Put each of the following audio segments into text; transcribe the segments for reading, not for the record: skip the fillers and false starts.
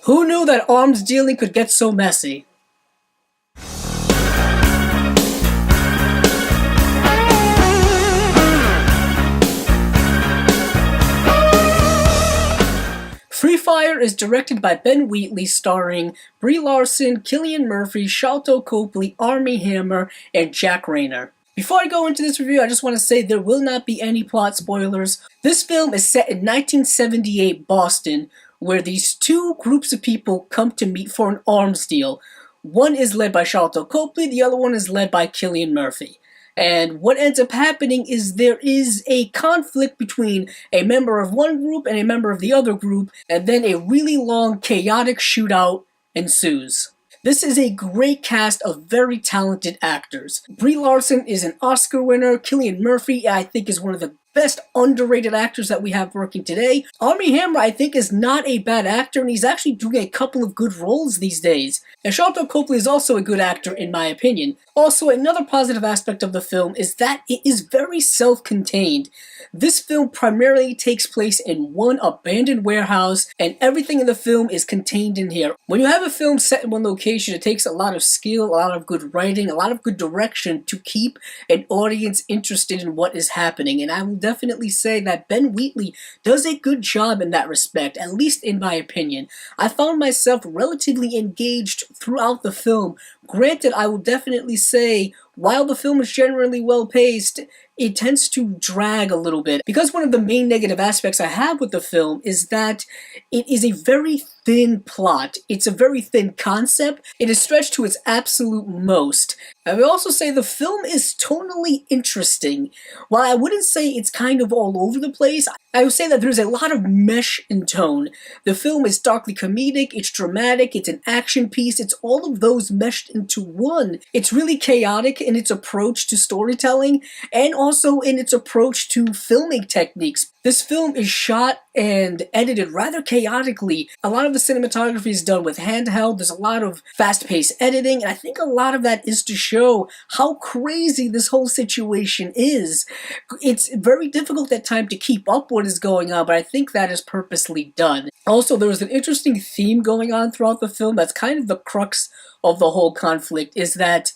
Who knew that arms dealing could get so messy? Free Fire is directed by Ben Wheatley, starring Brie Larson, Cillian Murphy, Sharlto, Copley, Armie, and Jack Reynor. Before I go into this review, I just want to say there will not be any plot spoilers. This film is set in 1978 Boston, where these two groups of people come to meet for an arms deal. One is led by Sharlto Copley, the other one is led by Cillian Murphy. And what ends up happening is there is a conflict between a member of one group and a member of the other group, and then a really long, chaotic shootout ensues. This is a great cast of very talented actors. Brie Larson is an Oscar winner. Cillian Murphy, I think, is one of the best underrated actors that we have working today. Armie, I think, is not a bad actor, and he's actually doing a couple of good roles these days. And Sharlto Copley is also a good actor, in my opinion. Also, another positive aspect of the film is that it is very self-contained. This film primarily takes place in one abandoned warehouse, and everything in the film is contained in here. When you have a film set in one location, it takes a lot of skill, a lot of good writing, a lot of good direction to keep an audience interested in what is happening, and I will definitely say that Ben Wheatley does a good job in that respect, at least in my opinion. I found myself relatively engaged throughout the film. Granted, I will definitely say, while the film is generally well paced, it tends to drag a little bit. Because one of the main negative aspects I have with the film is that it is a very thin plot. It's a very thin concept. It is stretched to its absolute most. I would also say the film is tonally interesting. While I wouldn't say it's kind of all over the place, I would say that there's a lot of mesh in tone. The film is darkly comedic, it's dramatic, it's an action piece, it's all of those meshed into one. It's really chaotic in its approach to storytelling, and also in its approach to filming techniques. This film is shot and edited rather chaotically. A lot of the cinematography is done with handheld, there's a lot of fast-paced editing, and I think a lot of that is to show how crazy this whole situation is. It's very difficult at times to keep up what is going on, but I think that is purposely done. Also, there's an interesting theme going on throughout the film that's kind of the crux of the whole conflict, is that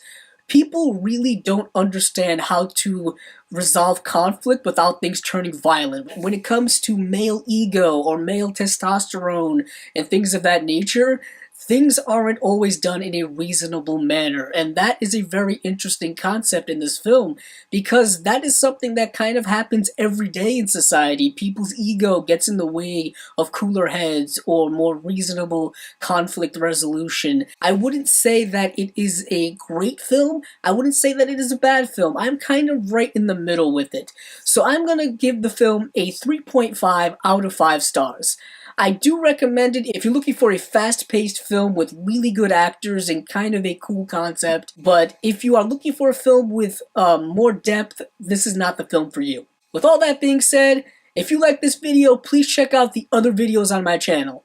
people really don't understand how to resolve conflict without things turning violent. When it comes to male ego or male testosterone and things of that nature, things aren't always done in a reasonable manner, and that is a very interesting concept in this film, because that is something that kind of happens every day in society. People's ego gets in the way of cooler heads or more reasonable conflict resolution. I wouldn't say that it is a great film, I wouldn't say that it is a bad film. I'm kind of right in the middle with it. So I'm gonna give the film a 3.5 out of 5 stars. I do recommend it if you're looking for a fast-paced film with really good actors and kind of a cool concept, but if you are looking for a film with more depth, this is not the film for you. With all that being said, if you like this video, please check out the other videos on my channel.